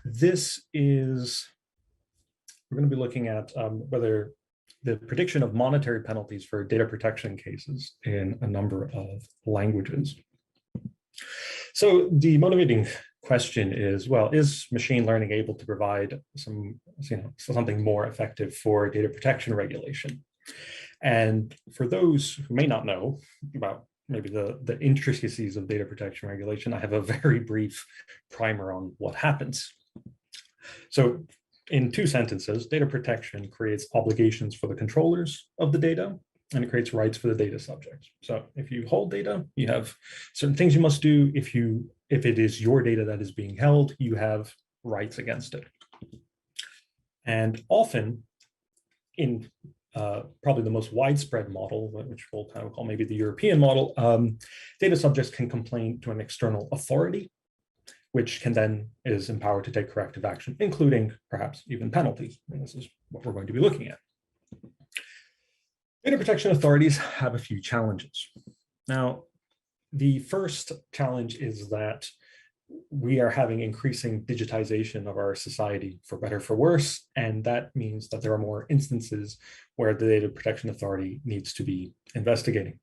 This is, we're going to be looking at whether the prediction of monetary penalties for data protection cases in a number of languages. So the motivating question is, well, is machine learning able to provide something more effective for data protection regulation? And for those who may not know about maybe the intricacies of data protection regulation, I have a very brief primer on what happens. So in 2 sentences, data protection creates obligations for the controllers of the data, and it creates rights for the data subjects. So if you hold data, you have certain things you must do. If it is your data that is being held, you have rights against it. And often in probably the most widespread model, which we'll kind of call maybe the European model, data subjects can complain to an external authority, which can then is empowered to take corrective action, including perhaps even penalties. And this is what we're going to be looking at. Data protection authorities have a few challenges. Now, the first challenge is that we are having increasing digitization of our society, for better or for worse, and that means that there are more instances where the Data Protection Authority needs to be investigating.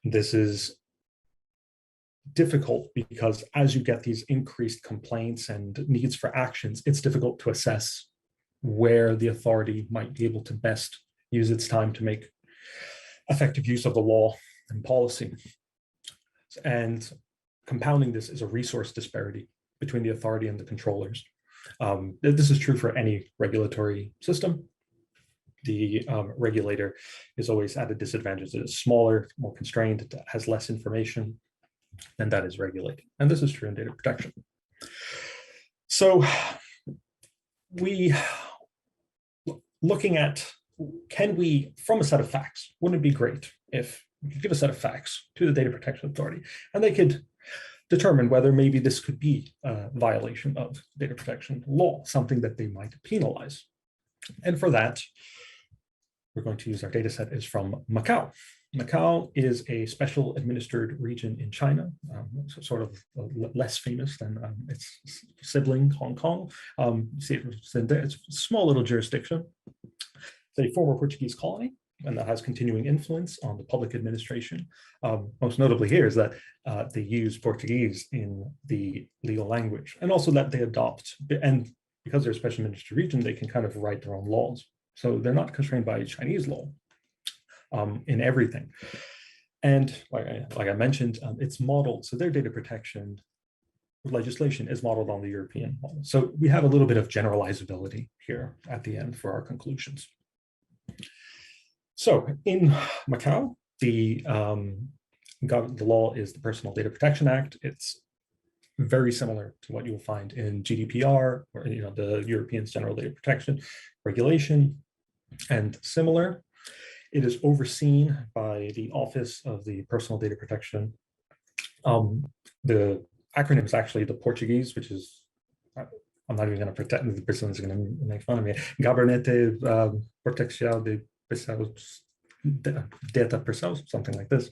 This is difficult because as you get these increased complaints and needs for actions, it's difficult to assess where the authority might be able to best use its time to make effective use of the law and policy. And compounding this is a resource disparity between the authority and the controllers. This is true for any regulatory system. The regulator is always at a disadvantage. It is smaller, more constrained, it has less information, and that is regulated. And this is true in data protection. So looking at, can we, from a set of facts, wouldn't it be great if we could give a set of facts to the Data Protection Authority and they could determine whether maybe this could be a violation of data protection law, something that they might penalize. And for that, we're going to use our data set is from Macau. Macau is a special administered region in China, sort of less famous than its sibling, Hong Kong. You see it's a small little jurisdiction. It's a former Portuguese colony, and that has continuing influence on the public administration. Most notably here is that they use Portuguese in the legal language, and also that they adopt, and because they're a special administered region, they can kind of write their own laws. So they're not constrained by Chinese law in everything. And like I mentioned, it's modeled, so their data protection legislation is modeled on the European model. So we have a little bit of generalizability here at the end for our conclusions. So in Macau, the law is the Personal Data Protection Act. It's very similar to what you'll find in GDPR or the European General Data Protection Regulation, and similar. It is overseen by the Office of the Personal Data Protection. The acronym is actually the Portuguese, which is, I'm not even going to pretend the person is going to make fun of me. Gabinete Proteção de Pessoas, Data Pessoas, something like this.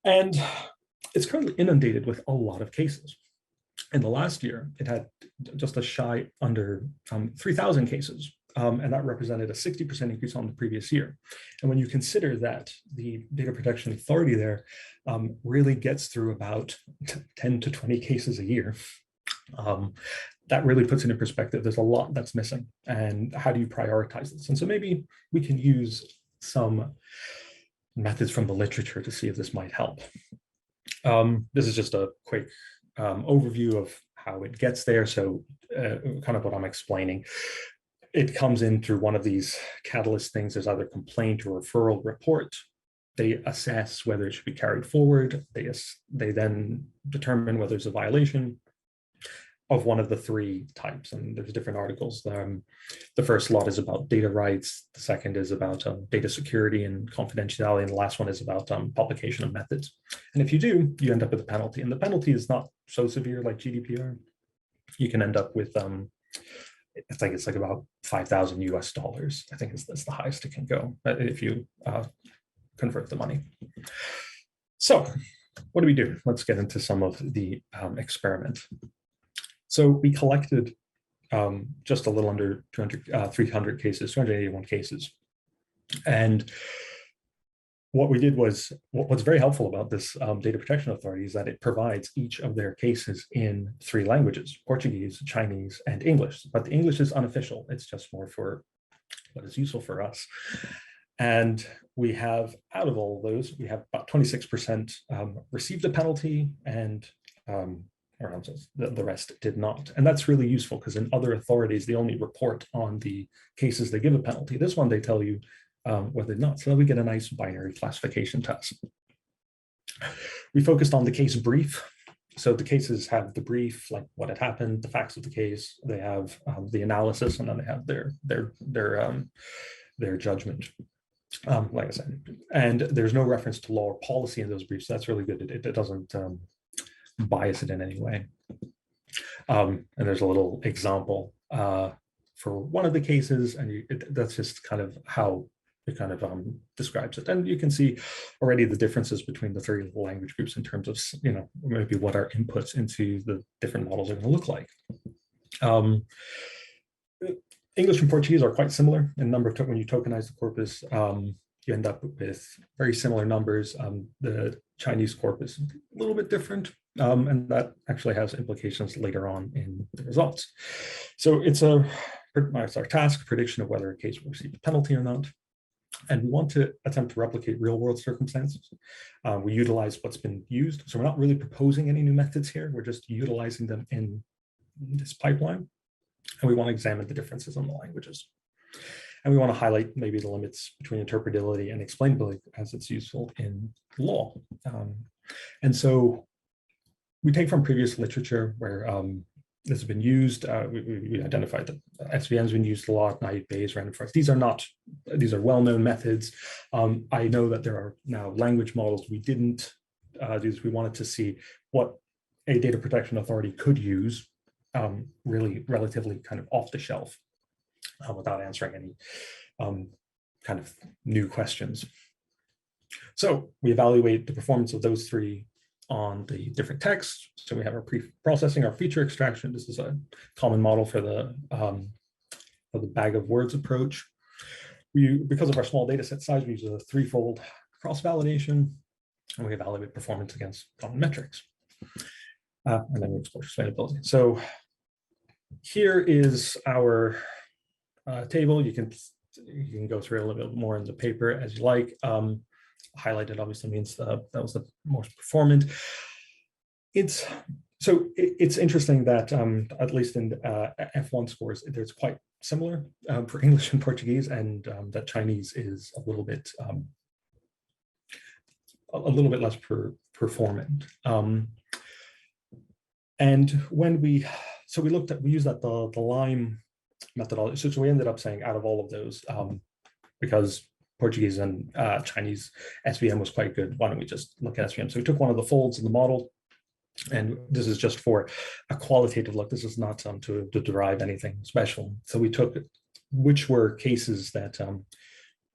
And it's currently inundated with a lot of cases. In the last year, it had just a shy under 3,000 cases. And that represented a 60% increase on the previous year. And when you consider that the Data Protection Authority there really gets through about 10 to 20 cases a year, that really puts it in perspective. There's a lot that's missing. And how do you prioritize this? And so maybe we can use some methods from the literature to see if this might help. This is just a quick overview of how it gets there. So kind of what I'm explaining. It comes in through one of these catalyst things. There's either complaint or referral report. They assess whether it should be carried forward. They then determine whether there's a violation of one of the 3 types. And there's different articles. The first lot is about data rights. The second is about data security and confidentiality. And the last one is about publication of methods. And if you do, you end up with a penalty. And the penalty is not so severe like GDPR. You can end up with it's like about $5,000 US. I think that's the highest it can go if you convert the money. So what do we do? Let's get into some of the experiment. So we collected just a little under 300 cases, 281 cases. And what we did was, what's very helpful about this data protection authority is that it provides each of their cases in 3 languages: Portuguese, Chinese, and English. But the English is unofficial. It's just more for what is useful for us. And we have, out of all of those, we have about 26% received a penalty, and the rest did not. And that's really useful because in other authorities, they only report on the cases they give a penalty. This one, they tell you whether or not. So we get a nice binary classification test. We focused on the case brief. So the cases have the brief, like what had happened, the facts of the case. They have the analysis, and then they have their judgment. Like I said, and there's no reference to law or policy in those briefs. So that's really good. It doesn't bias it in any way. And there's a little example for one of the cases, and that's just kind of how it kind of describes it. And you can see already the differences between the 3 language groups in terms of, maybe what our inputs into the different models are going to look like. English and Portuguese are quite similar in number of when you tokenize the corpus. You end up with very similar numbers. The Chinese corpus is a little bit different, and that actually has implications later on in the results. So it's our task, prediction of whether a case will receive a penalty or not. And we want to attempt to replicate real-world circumstances. We utilize what's been used. So we're not really proposing any new methods here. We're just utilizing them in this pipeline. And we want to examine the differences in the languages. And we want to highlight maybe the limits between interpretability and explainability as it's useful in law. And so we take from previous literature where this has been used. We identified that SVM has been used a lot, naive Bayes, random forest. These are well-known methods. I know that there are now language models. We didn't do this. We wanted to see what a data protection authority could use really relatively kind of off the shelf without answering any kind of new questions. So we evaluate the performance of those 3 on the different texts. So we have our pre-processing, our feature extraction. This is a common model for the bag of words approach. Because of our small data set size, we use a 3-fold cross-validation, and we evaluate performance against common metrics. And then we explore explainability. So here is our table. You can go through a little bit more in the paper as you like. Highlighted obviously means that was the most performant. It's interesting that at least in F1 scores, it's quite similar for English and Portuguese, and that Chinese is a little bit less performant. And when we used the Lime methodology. So we ended up saying out of all of those, because Portuguese and Chinese SVM was quite good, why don't we just look at SVM? So we took one of the folds in the model, and this is just for a qualitative look. This is not to derive anything special. So we took which were cases that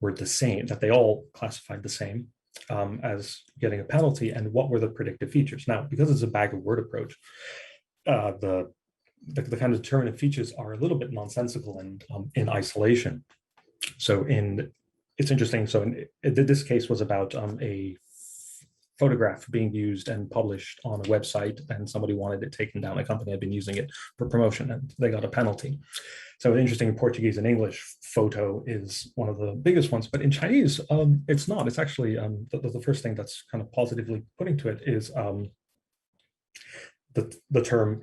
were the same, that they all classified the same as getting a penalty, and what were the predictive features. Now, because it's a bag of word approach, the kind of determinant features are a little bit nonsensical and in isolation. So it's interesting. So this case was about a photograph being used and published on a website, and somebody wanted it taken down. A company had been using it for promotion, and they got a penalty. So interesting, in Portuguese and English, photo is one of the biggest ones, but in Chinese, it's not. It's actually the first thing that's kind of positively putting to it is the term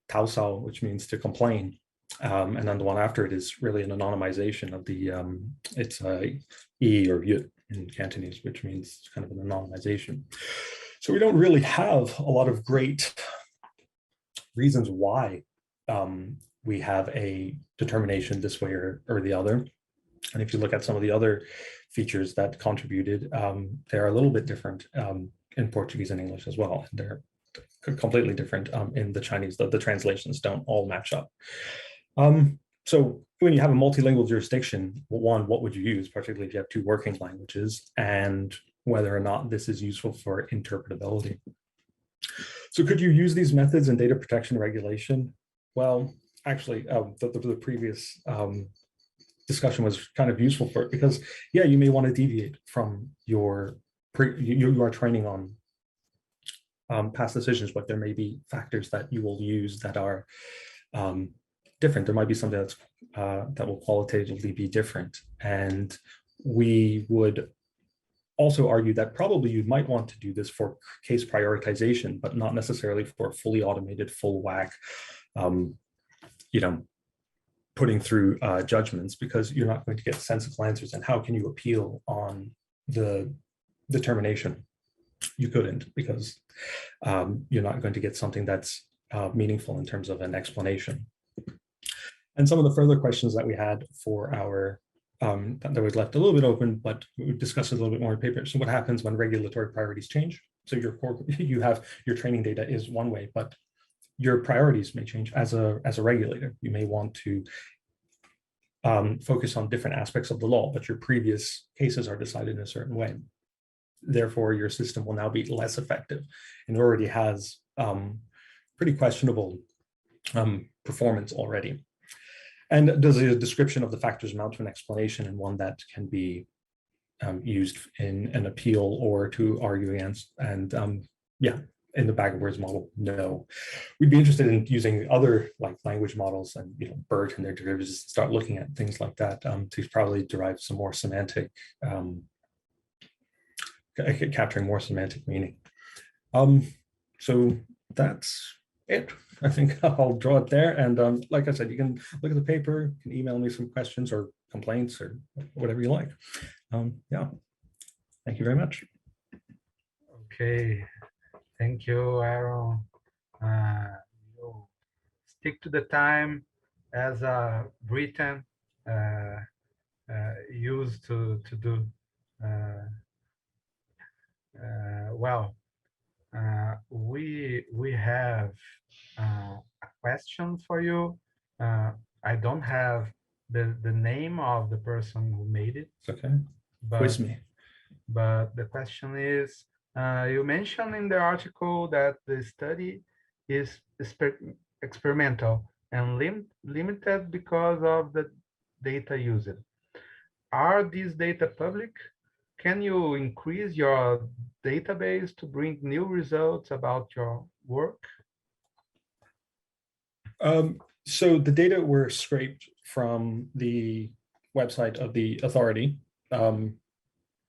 tao sao, which means to complain. And then the one after it is really an anonymization of the, it's E or Y in Cantonese, which means kind of an anonymization. So we don't really have a lot of great reasons why we have a determination this way or the other. And if you look at some of the other features that contributed, they're a little bit different in Portuguese and English as well. And they're completely different in the Chinese. The translations don't all match up. So when you have a multilingual jurisdiction, one, what would you use, particularly if you have two working languages? And whether or not this is useful for interpretability. So could you use these methods in data protection regulation? Well, actually, the previous discussion was kind of useful for it because, yeah, you may want to deviate from your, you are training on past decisions, but there may be factors that you will use that are different. There might be something that's that will qualitatively be different. And we would also argue that probably you might want to do this for case prioritization, but not necessarily for a fully automated, full whack, putting through judgments, because you're not going to get sensible answers. And how can you appeal on the determination? You couldn't, because you're not going to get something that's meaningful in terms of an explanation. And some of the further questions that we had for our that was left a little bit open, but we discussed it a little bit more in paper. So what happens when regulatory priorities change? So you have your training data is one way, but your priorities may change as a regulator. You may want to focus on different aspects of the law, but your previous cases are decided in a certain way. Therefore, your system will now be less effective, and already has pretty questionable performance already. And does a description of the factors amount to an explanation, and one that can be used in an appeal or to argue against? And yeah, in the bag of words model, no. We'd be interested in using other like language models and BERT and their derivatives, start looking at things like that to probably derive some more semantic, capturing more semantic meaning. So that's it. I think I'll draw it there. And like I said, you can look at the paper, you can email me some questions or complaints or whatever you like. Yeah, thank you very much. Okay, thank you, Aaron. You stick to the time as a Britain used to do. Well, we have a question for you. I don't have the name of the person who made it. It's okay. Quiz me. But the question is, you mentioned in the article that the study is experimental and limited because of the data used. Are these data public? Can you increase your database to bring new results about your work? So the data were scraped from the website of the authority. Yeah,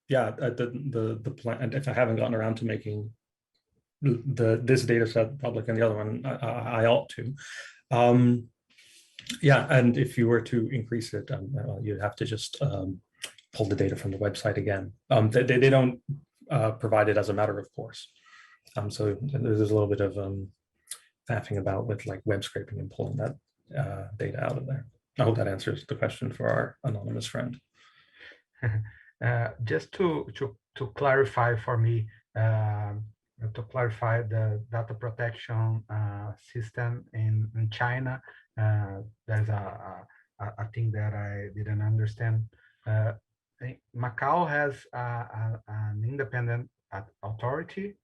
the plan. And if I haven't gotten around to making this data set public and the other one, I ought to. Yeah, and if you were to increase it, you'd have to just pull the data from the website again. They don't provide it as a matter of course. So there's a little bit of faffing about with like web scraping and pulling that data out of there. I hope that answers the question for our anonymous friend. Just to clarify for me, to clarify the data protection system in China, there's a thing that I didn't understand. Macau has an independent authority,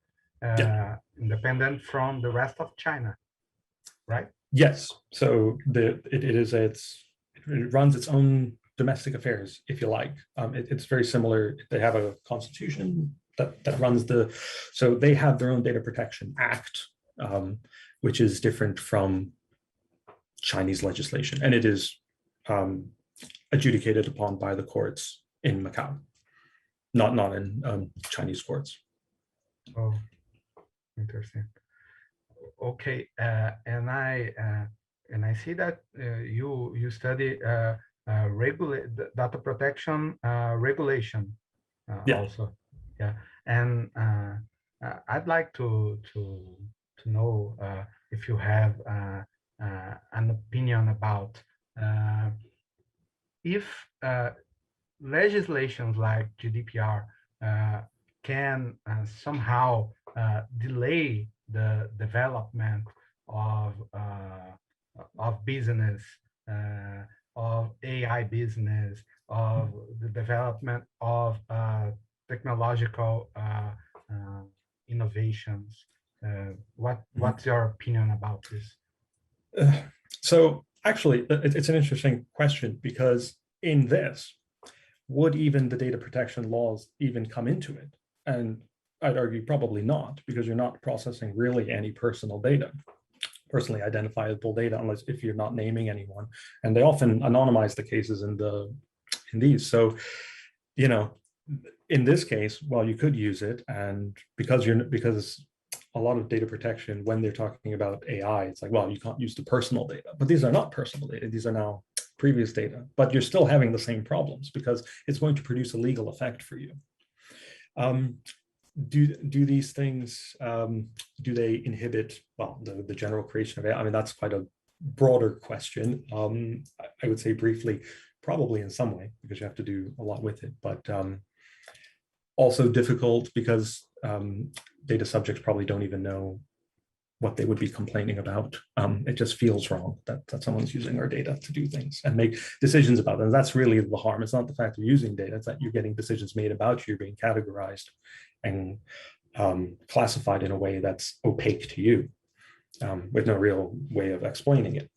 independent from the rest of China, right? Yes. So it runs its own domestic affairs, if you like. It's very similar. They have a constitution that runs so they have their own data protection act, which is different from Chinese legislation, and it is adjudicated upon by the courts in Macau, not in Chinese courts. Oh, interesting. Okay, and I see that you study data protection regulation also. Yeah, and I'd like to know if you have an opinion about if legislations like GDPR can somehow delay the development of business, of AI business, of the development of technological innovations. What's your opinion about this? So actually, it's an interesting question, because in this, would even the data protection laws even come into it? And I'd argue probably not, because you're not processing really any personal data, personally identifiable data, unless if you're not naming anyone. And they often anonymize the cases in these. So, you know, in this case, well, you could use it, and because a lot of data protection, when they're talking about AI, it's like, well, you can't use the personal data, but these are not personal data. These are now previous data, but you're still having the same problems because it's going to produce a legal effect for you. Do these things, do they inhibit, well, the general creation of AI? I mean, that's quite a broader question. I would say briefly, probably in some way, because you have to do a lot with it, but also difficult because data subjects probably don't even know what they would be complaining about. It just feels wrong that someone's using our data to do things and make decisions about them. And that's really the harm. It's not the fact of using data, it's that you're getting decisions made about you, being categorized and classified in a way that's opaque to you, with no real way of explaining it.